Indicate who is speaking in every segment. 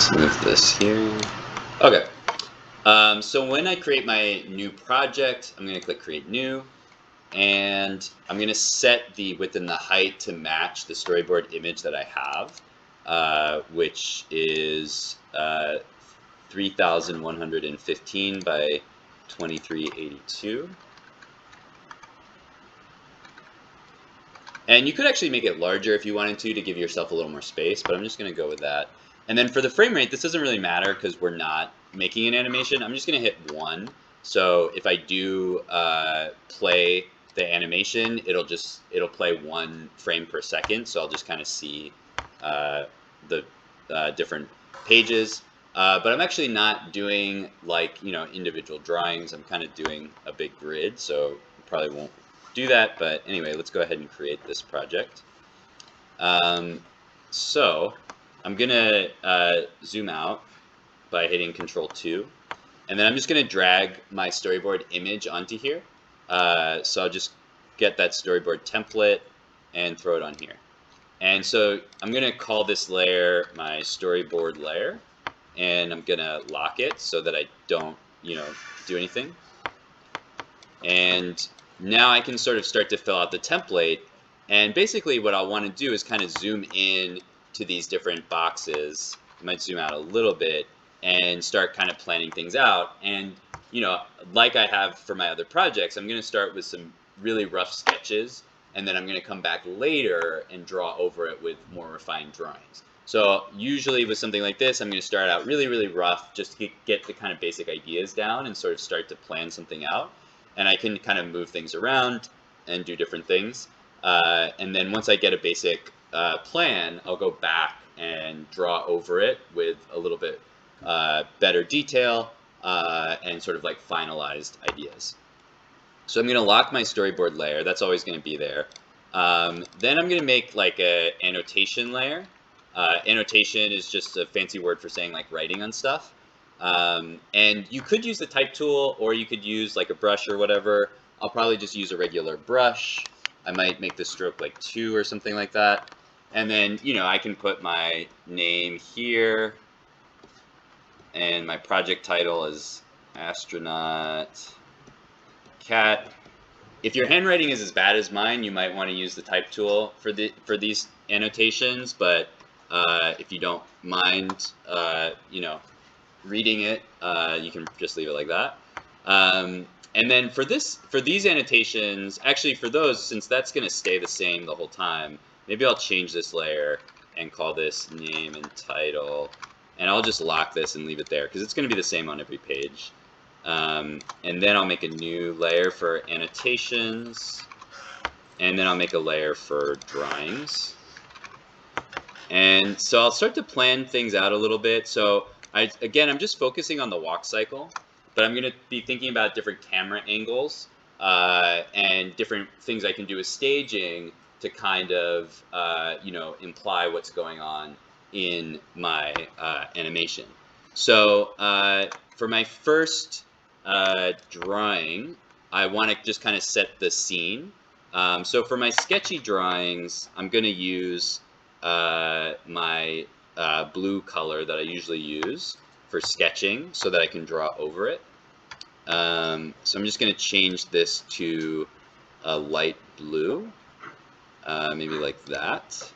Speaker 1: Let's move this here. Okay. So when I create my new project, I'm going to click Create New, and I'm going to set the width and the height to match the storyboard image that I have, which is 3,115 by 2382. And you could actually make it larger if you wanted to give yourself a little more space, but I'm just going to go with that. And then for the frame rate, this doesn't really matter because we're not making an animation. I'm just going to hit 1. So if I do play the animation, it'll play 1 frame per second. So I'll just kind of see the different pages. But I'm actually not doing like, individual drawings. I'm kind of doing a big grid, so you probably won't do that. But anyway, let's go ahead and create this project. So I'm gonna zoom out by hitting Control 2, and then I'm just gonna drag my storyboard image onto here. So I'll just get that storyboard template and throw it on here. And so I'm gonna call this layer my storyboard layer, and I'm gonna lock it so that I don't, do anything. And now I can sort of start to fill out the template. And basically what I want to do is kind of zoom in to these different boxes. I might zoom out a little bit and start kind of planning things out. And, like I have for my other projects, I'm going to start with some really rough sketches, and then I'm going to come back later and draw over it with more refined drawings. So usually with something like this, I'm going to start out really, really rough just to get the kind of basic ideas down and sort of start to plan something out. And I can kind of move things around and do different things. And then once I get a basic plan, I'll go back and draw over it with a little bit better detail and sort of like finalized ideas. So I'm going to lock my storyboard layer. That's always going to be there. Then I'm going to make like a annotation layer. Annotation is just a fancy word for saying like writing on stuff. And you could use the type tool, or you could use like a brush or whatever. I'll probably just use a regular brush. I might make the stroke like 2 or something like that. And then, I can put my name here, and my project title is Astronaut Cat. If your handwriting is as bad as mine, you might want to use the type tool for these annotations. But if you don't mind, reading it, you can just leave it like that. And then for these annotations, actually for those, since that's going to stay the same the whole time, maybe I'll change this layer and call this name and title, and I'll just lock this and leave it there because it's going to be the same on every page. And then I'll make a new layer for annotations, and then I'll make a layer for drawings. And so I'll start to plan things out a little bit. So again, I'm just focusing on the walk cycle, but I'm going to be thinking about different camera angles and different things I can do with staging to kind of, imply what's going on in my animation. So for my first drawing, I want to just kind of set the scene. So for my sketchy drawings, I'm going to use my blue color that I usually use for sketching so that I can draw over it. So I'm just going to change this to a light blue, maybe like that.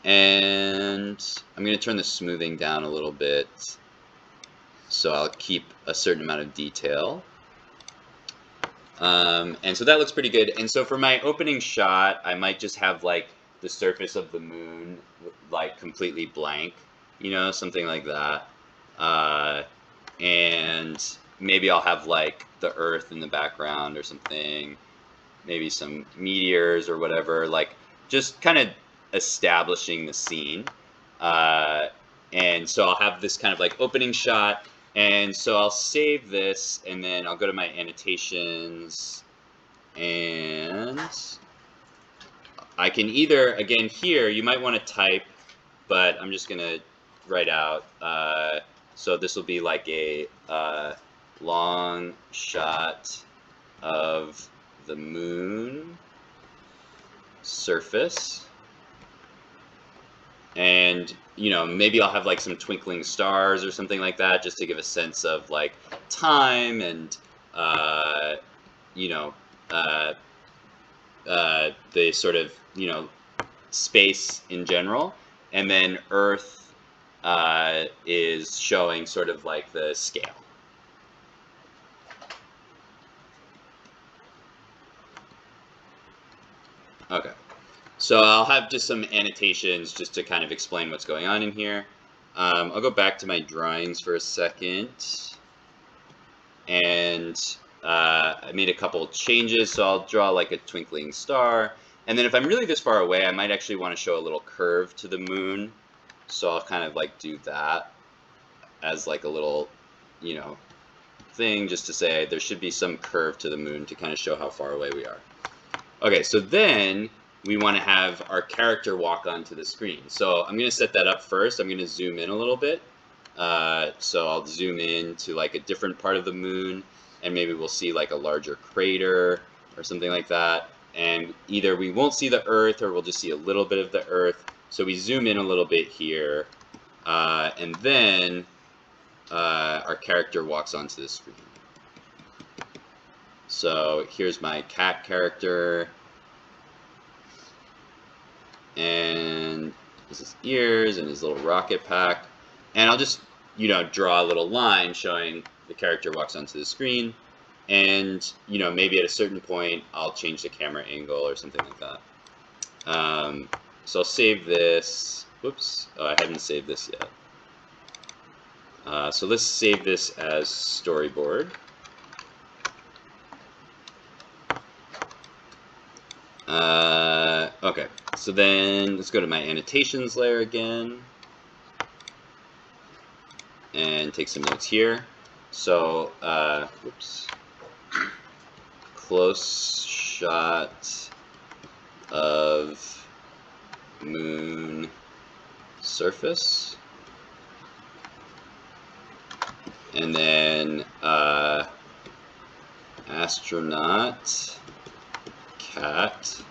Speaker 1: And I'm going to turn the smoothing down a little bit so I'll keep a certain amount of detail. And so that looks pretty good. And so for my opening shot, I might just have like the surface of the moon like completely blank, something like that. And maybe I'll have like the earth in the background or something, maybe some meteors or whatever, like just kind of establishing the scene. And so I'll have this kind of like opening shot. And so I'll save this, and then I'll go to my annotations, and I can either, again here, you might want to type, but I'm just going to write out. So this will be like a long shot of the moon surface. And you know, maybe I'll have like some twinkling stars or something like that, just to give a sense of like time and you know, uh, the sort of, you know, space in general. And then Earth is showing sort of like the scale. Okay, so I'll have just some annotations just to kind of explain what's going on in here. I'll go back to my drawings for a second. And I made a couple changes, so I'll draw like a twinkling star. And then if I'm really this far away, I might actually want to show a little curve to the moon. So I'll kind of like do that as like a little, you know, thing just to say there should be some curve to the moon to kind of show how far away we are. Okay, so then we want to have our character walk onto the screen. So I'm going to set that up first. I'm going to zoom in a little bit. So I'll zoom in to like a different part of the moon, and maybe we'll see like a larger crater or something like that. And either we won't see the Earth or we'll just see a little bit of the Earth. So we zoom in a little bit here, and then our character walks onto the screen. So here's my cat character, and this is his ears and his little rocket pack. And I'll just, you know, draw a little line showing the character walks onto the screen. And, you know, maybe at a certain point, I'll change the camera angle or something like that. So I'll save this. Whoops, oh, I hadn't saved this yet. So let's save this as storyboard. Okay, so then let's go to my annotations layer again and take some notes here. So, whoops, close shot of moon surface, and then astronaut cat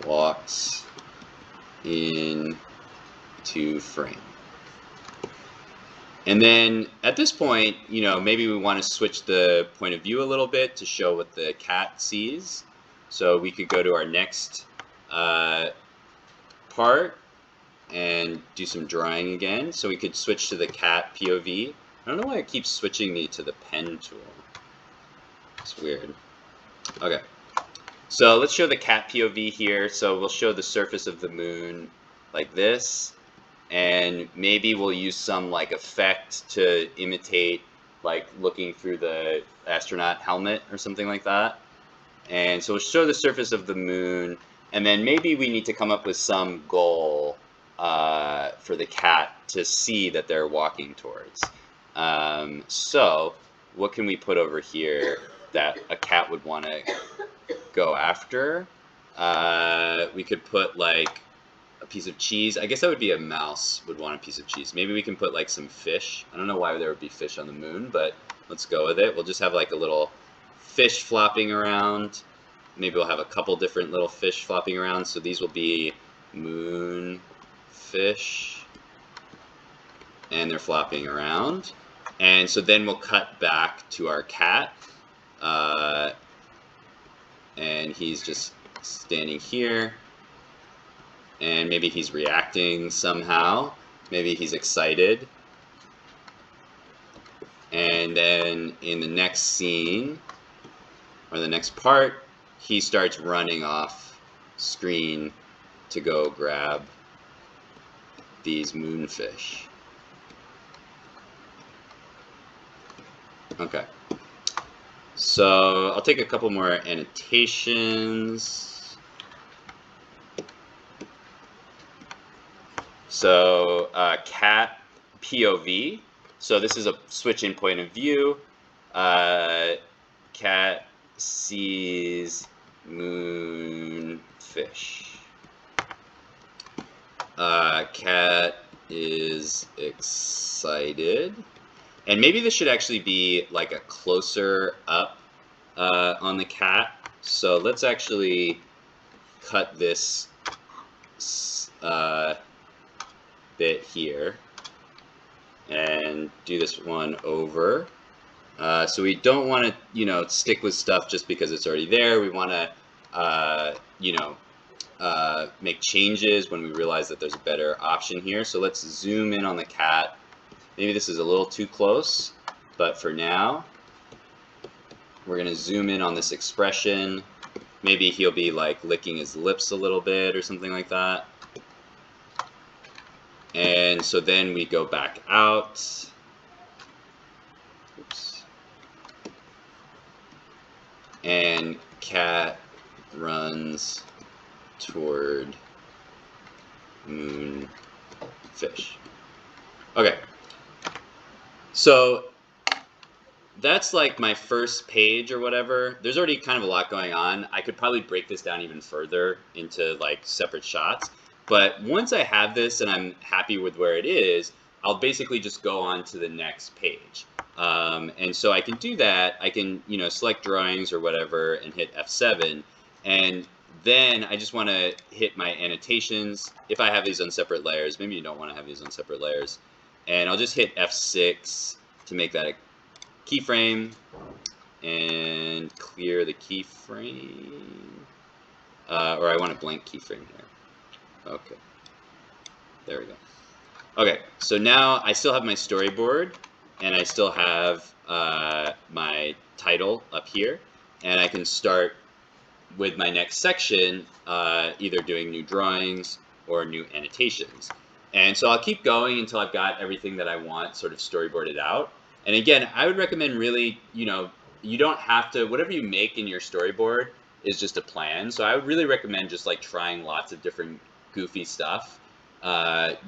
Speaker 1: walks into frame. And then at this point, you know, maybe we want to switch the point of view a little bit to show what the cat sees. So we could go to our next part and do some drawing again. So we could switch to the cat POV. I don't know why it keeps switching me to the pen tool. It's weird. Okay. So let's show the cat POV here. So we'll show the surface of the moon like this. And maybe we'll use some like effect to imitate like looking through the astronaut helmet or something like that. And so we'll show the surface of the moon, and then maybe we need to come up with some goal for the cat to see that they're walking towards. So what can we put over here that a cat would want to go after? We could put like a piece of cheese. I guess that would be a mouse would want a piece of cheese. Maybe we can put like some fish. I don't know why there would be fish on the moon, but let's go with it. We'll just have like a little fish flopping around. Maybe we'll have a couple different little fish flopping around. So these will be moon fish, and they're flopping around. And so then we'll cut back to our cat, and he's just standing here. And maybe he's reacting somehow. Maybe he's excited. And then in the next scene, or the next part, he starts running off screen to go grab these moonfish. Okay. So I'll take a couple more annotations. So cat POV. So this is a switch in point of view. Cat sees moonfish. Cat is excited. And maybe this should actually be like a closer up on the cat. So let's actually cut this bit here and do this one over. So we don't want to, stick with stuff just because it's already there. We want to, make changes when we realize that there's a better option here. So let's zoom in on the cat. Maybe this is a little too close, but for now, we're going to zoom in on this expression. Maybe he'll be like licking his lips a little bit or something like that. And so then we go back out. Oops. And cat runs toward moonfish. Okay. So that's like my first page or whatever. There's already kind of a lot going on. I could probably break this down even further into like separate shots. But once I have this and I'm happy with where it is, I'll basically just go on to the next page. And so I can do that. I can, select drawings or whatever and hit F7. And then I just want to hit my annotations. If I have these on separate layers, maybe you don't want to have these on separate layers. And I'll just hit F6 to make that a keyframe and clear the keyframe. Or I want a blank keyframe here. Okay. There we go. Okay, so now I still have my storyboard and I still have my title up here, and I can start with my next section either doing new drawings or new annotations. And so I'll keep going until I've got everything that I want sort of storyboarded out. And again, I would recommend really, you don't have to, whatever you make in your storyboard is just a plan. So I would really recommend just like trying lots of different goofy stuff.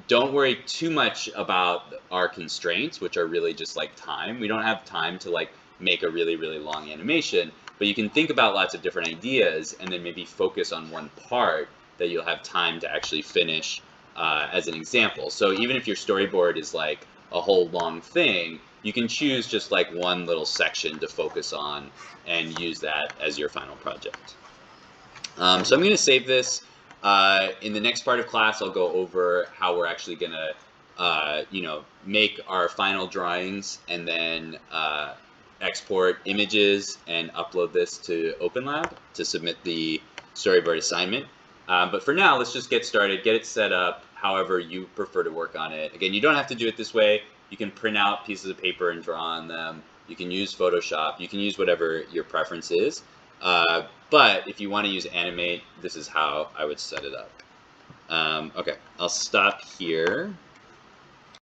Speaker 1: Don't worry too much about our constraints, which are really just like time. We don't have time to like make a really, really long animation, but you can think about lots of different ideas and then maybe focus on one part that you'll have time to actually finish as an example. So even if your storyboard is like a whole long thing, you can choose just like one little section to focus on and use that as your final project. So I'm going to save this. In the next part of class, I'll go over how we're actually going to, make our final drawings and then export images and upload this to OpenLab to submit the storyboard assignment. But for now, let's just get started, get it set up however you prefer to work on it. Again, you don't have to do it this way. You can print out pieces of paper and draw on them. You can use Photoshop. You can use whatever your preference is. But if you want to use Animate, this is how I would set it up. Okay, I'll stop here.